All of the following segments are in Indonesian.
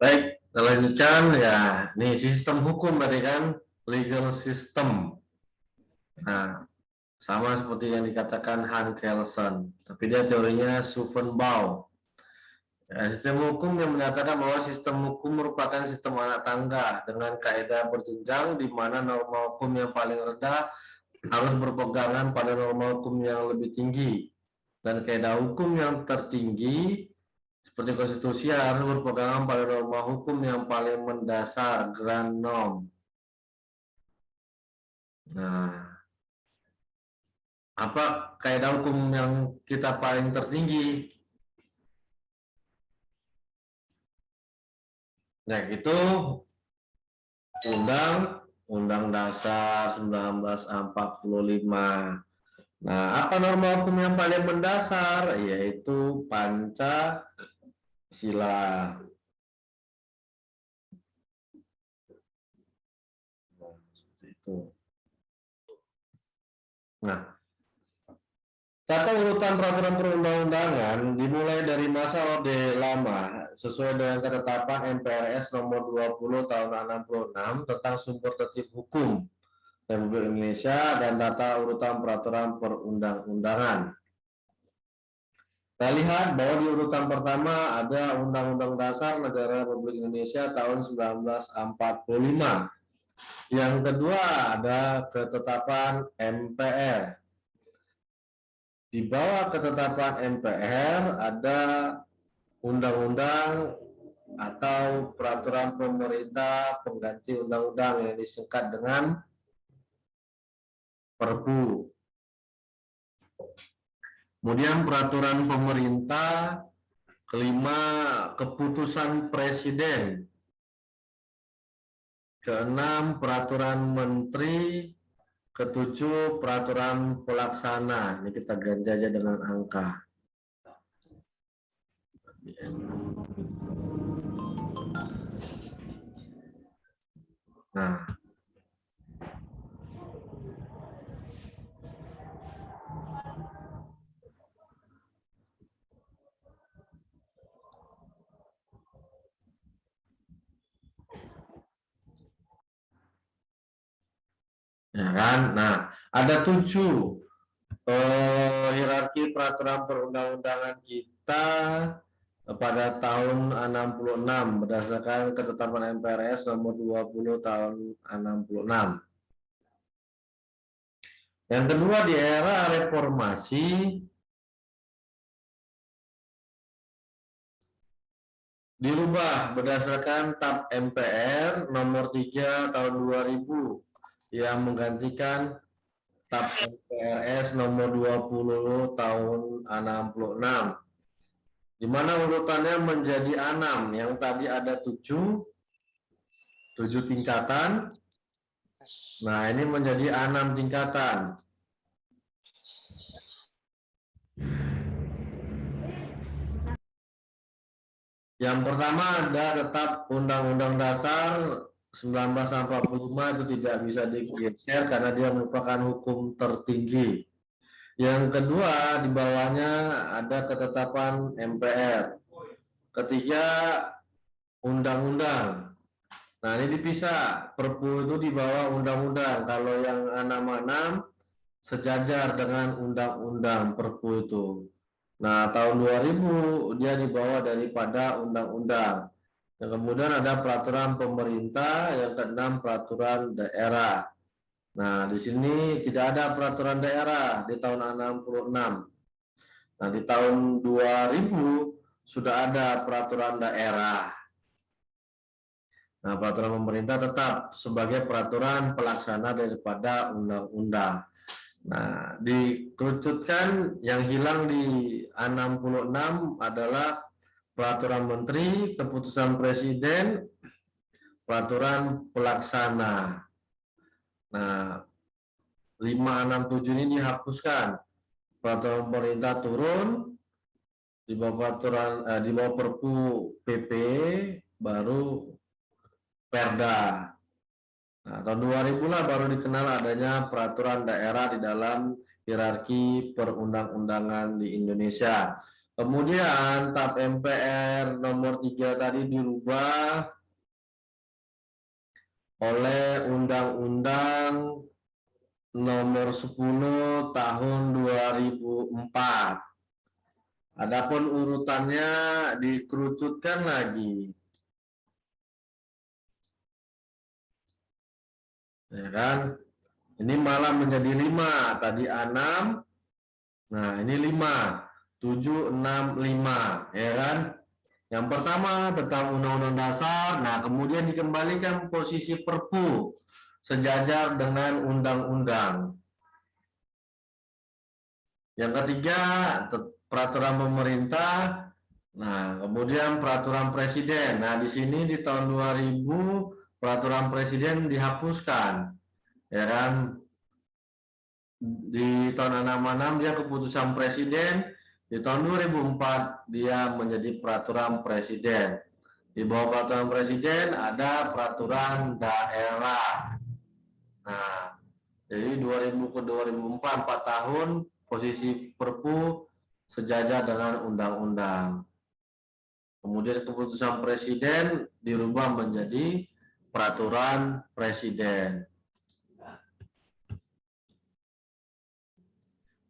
Baik, kita lanjutkan ya. Nih sistem hukum berarti kan legal system. Nah, sama seperti yang dikatakan Hans Kelsen, tapi dia teorinya Schufenbau. Ya, sistem hukum yang menyatakan bahwa sistem hukum merupakan sistem anak tangga dengan kaidah berjenjang di mana norma hukum yang paling rendah harus berpegangan pada norma hukum yang lebih tinggi dan kaidah hukum yang tertinggi seperti konstitusi harus berpegangan pada norma hukum yang paling mendasar, grand norm. Nah, apa kaidah hukum yang kita paling tertinggi? Nah, itu Undang Dasar 1945. Nah, apa norma hukum yang paling mendasar? Yaitu Pancasila. Seperti itu. Nah, tata urutan peraturan perundang-undangan dimulai dari masa Orde Lama sesuai dengan ketetapan MPRS nomor 20 tahun 66 tentang sumber tertib hukum Republik Indonesia dan tata urutan peraturan perundang-undangan. Kita lihat bahwa di urutan pertama ada Undang-Undang Dasar Negara Republik Indonesia tahun 1945. Yang kedua ada ketetapan MPR. Di bawah ketetapan MPR ada undang-undang atau peraturan pemerintah pengganti undang-undang yang disingkat dengan Perpu. Kemudian peraturan pemerintah, kelima keputusan presiden, keenam peraturan menteri, ketujuh peraturan pelaksana. Ini kita ganti aja dengan angka. Nah, ya kan? Nah, ada 7 hierarki peraturan perundang-undangan kita pada tahun 66 berdasarkan ketetapan MPRS nomor 20 tahun 66. Yang kedua di era reformasi dirubah berdasarkan TAP MPR nomor 3 tahun 2000 yang menggantikan TAP MPRS nomor 20 tahun 66. Di mana urutannya menjadi 6, yang tadi ada 7 tingkatan. Nah, ini menjadi 6 tingkatan. Yang pertama ada tetap Undang-Undang Dasar 1945 itu tidak bisa digeser karena dia merupakan hukum tertinggi. Yang kedua di bawahnya ada ketetapan MPR. Ketiga undang-undang. Nah, ini dipisah. Perpu itu di bawah undang-undang. Kalau yang 66 sejajar dengan undang-undang Perpu itu. Nah, tahun 2000 dia dibawa daripada undang-undang. Yang kemudian ada peraturan pemerintah, yang keenam peraturan daerah. Nah, di sini tidak ada peraturan daerah di tahun 66. Nah, di tahun 2000 sudah ada peraturan daerah. Nah, peraturan pemerintah tetap sebagai peraturan pelaksana daripada undang-undang. Nah, dikerucutkan yang hilang di 66 adalah peraturan menteri, keputusan presiden, peraturan pelaksana. Nah, 567 ini dihapuskan. Peraturan pemerintah turun, di bawah peraturan di bawah Perpu PP baru Perda. Nah, tahun 2000 lah baru dikenal adanya peraturan daerah di dalam hierarki perundang-undangan di Indonesia. Kemudian TAP MPR nomor 3 tadi dirubah oleh Undang-Undang nomor 10 tahun 2004. Adapun urutannya dikerucutkan lagi. Ya kan? Ini malah menjadi 5, tadi A6. Nah, ini 5, 7, 6, 5, ya kan? Yang pertama tentang Undang-Undang Dasar, nah kemudian dikembalikan posisi Perpu sejajar dengan undang-undang. Yang ketiga, peraturan pemerintah, nah kemudian peraturan presiden. Nah, di sini di tahun 2000 peraturan presiden dihapuskan, ya kan? Di tahun 66 dia keputusan presiden, di tahun 2004 dia menjadi peraturan presiden. Di bawah peraturan presiden ada peraturan daerah. Nah, jadi 2000 ke 2004 4 tahun posisi Perpu sejajar dengan undang-undang. Kemudian keputusan presiden dirubah menjadi peraturan presiden.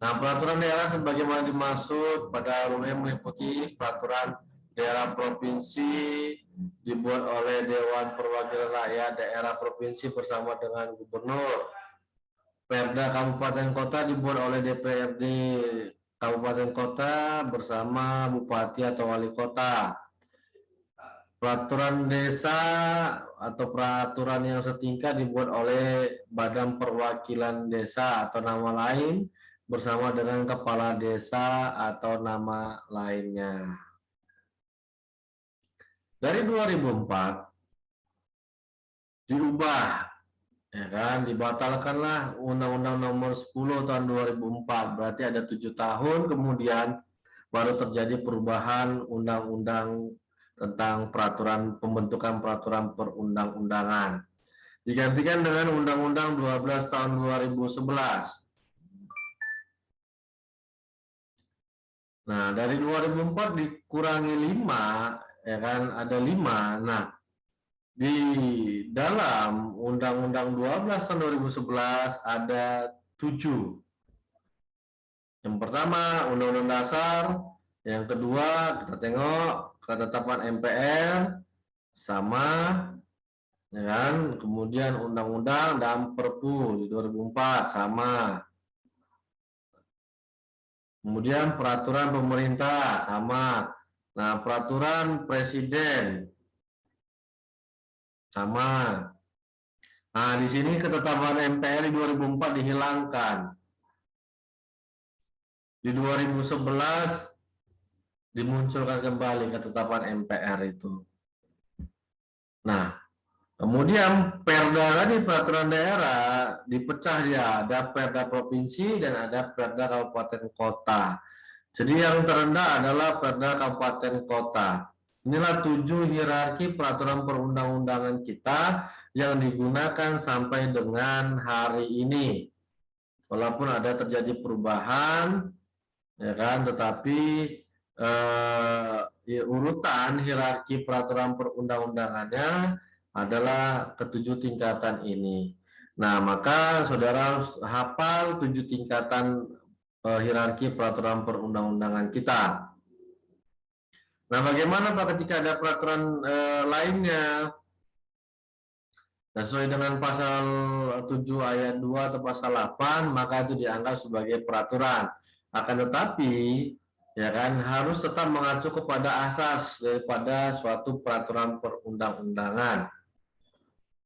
Nah, peraturan daerah sebagaimana dimaksud pada umumnya meliputi peraturan daerah provinsi dibuat oleh Dewan Perwakilan Rakyat daerah provinsi bersama dengan gubernur. Perda kabupaten kota dibuat oleh DPRD kabupaten kota bersama bupati atau wali kota. Peraturan desa atau peraturan yang setingkat dibuat oleh Badan Perwakilan Desa atau nama lain bersama dengan kepala desa atau nama lainnya. Dari 2004 diubah, ya kan, dibatalkanlah Undang-Undang Nomor 10 tahun 2004. Berarti ada 7 tahun kemudian baru terjadi perubahan undang-undang tentang pembentukan peraturan perundang-undangan. Digantikan dengan Undang-Undang 12 tahun 2011. Nah, dari 2004 dikurangi 5, ya kan, ada 5. Nah, di dalam Undang-Undang 12 tahun 2011 ada 7. Yang pertama, Undang-Undang Dasar. Yang kedua, kita tengok ketetapan MPR sama, ya kan? Kemudian Undang-Undang dan Perpu di 2004 sama. Kemudian peraturan pemerintah sama. Nah, peraturan presiden sama. Nah, di sini ketetapan MPR di 2004 dihilangkan. Di 2011 dimunculkan kembali ketetapan MPR itu. Nah, kemudian perda tadi peraturan daerah dipecah ya, ada perda provinsi dan ada perda kabupaten kota. Jadi yang terendah adalah perda kabupaten kota. Inilah 7 hierarki peraturan perundang-undangan kita yang digunakan sampai dengan hari ini. Walaupun ada terjadi perubahan, ya kan, tetapi urutan hierarki peraturan perundang-undangannya adalah ketujuh tingkatan ini. Nah, maka saudara harus hafal 7 tingkatan hierarki peraturan perundang-undangan kita. Nah, bagaimana Pak ketika ada peraturan lainnya? Nah, sesuai dengan pasal 7 ayat 2 atau pasal 8, maka itu dianggap sebagai peraturan. Akan tetapi, ya kan, harus tetap mengacu kepada asas daripada suatu peraturan perundang-undangan.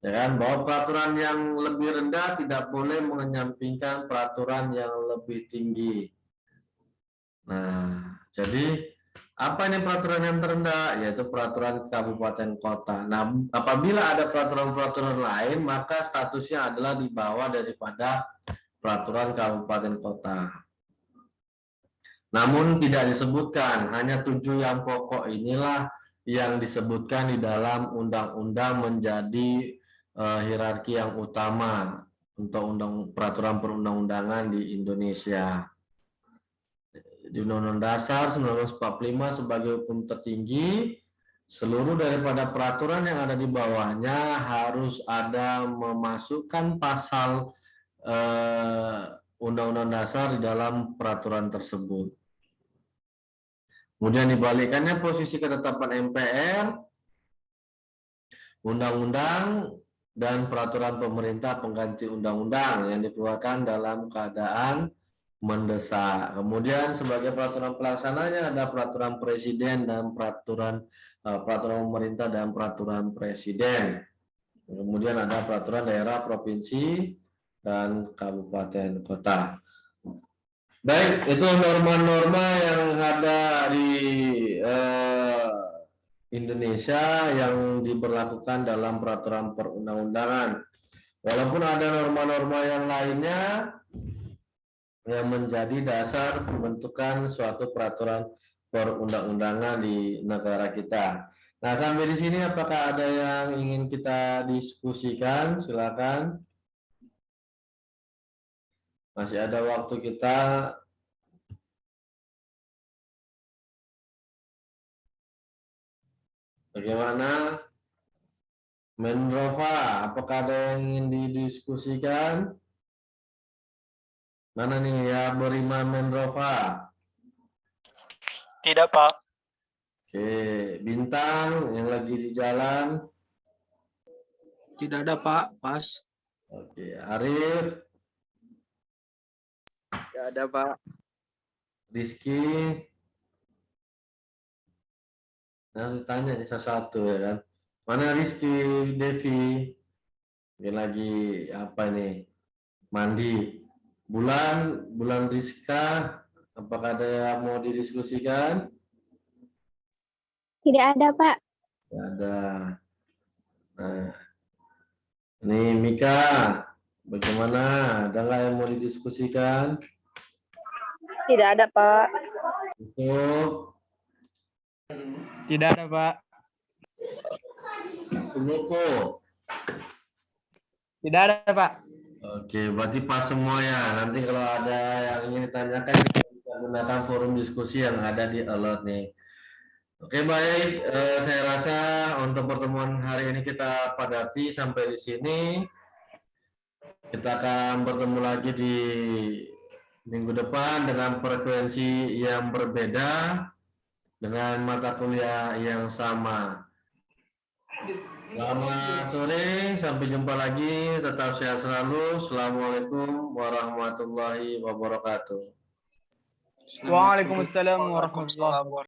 Ya kan, bahwa peraturan yang lebih rendah tidak boleh menyampingkan peraturan yang lebih tinggi. Nah, jadi apa ini peraturan yang terendah? Yaitu peraturan kabupaten kota. Nah, apabila ada peraturan-peraturan lain, maka statusnya adalah di bawah daripada peraturan kabupaten kota. Namun tidak disebutkan, hanya 7 yang pokok inilah yang disebutkan di dalam undang-undang menjadi hierarki yang utama untuk peraturan perundang-undangan di Indonesia. Di Undang-Undang Dasar 1945 sebagai hukum tertinggi, seluruh daripada peraturan yang ada di bawahnya harus ada memasukkan pasal Undang-Undang Dasar di dalam peraturan tersebut. Kemudian dibalikannya posisi ketetapan MPR, undang-undang dan peraturan pemerintah pengganti undang-undang yang dikeluarkan dalam keadaan mendesak. Kemudian sebagai peraturan pelaksananya ada peraturan presiden dan peraturan pemerintah dan peraturan presiden. Kemudian ada peraturan daerah, provinsi, dan kabupaten kota. Baik, itu norma-norma yang ada di Indonesia yang diberlakukan dalam peraturan perundang-undangan. Walaupun ada norma-norma yang lainnya yang menjadi dasar pembentukan suatu peraturan perundang-undangan di negara kita. Nah, sampai di sini apakah ada yang ingin kita diskusikan? Silakan. Masih ada waktu kita. Bagaimana? Menrova, apakah ada yang ingin didiskusikan? Mana nih ya Beriman Menrova? Tidak, Pak. Oke, Bintang yang lagi di jalan. Tidak ada, Pak. Pas. Oke, Arif. Tidak ada, Pak. Rizky. Nah, saya tanya nih satu ya kan. Mana Rizky, Devi? Ini lagi apa ini? Mandi. Bulan Rizka, apakah ada yang mau didiskusikan? Tidak ada, Pak. Tidak ada. Nah, ini Mika, bagaimana? Ada nggak yang mau didiskusikan? Tidak ada, Pak. Untuk Tidak ada, Pak. Loko. Tidak ada, Pak. Oke, berarti pas semua ya. Nanti kalau ada yang ingin ditanyakan, kita bisa gunakan forum diskusi yang ada di alert nih. Oke, baik. Saya rasa untuk pertemuan hari ini kita padati sampai di sini. Kita akan bertemu lagi di minggu depan dengan frekuensi yang berbeda, dengan mata kuliah yang sama. Selamat sore, sampai jumpa lagi. Tetap sehat selalu. Assalamualaikum warahmatullahi wabarakatuh. Waalaikumsalam warahmatullahi wabarakatuh.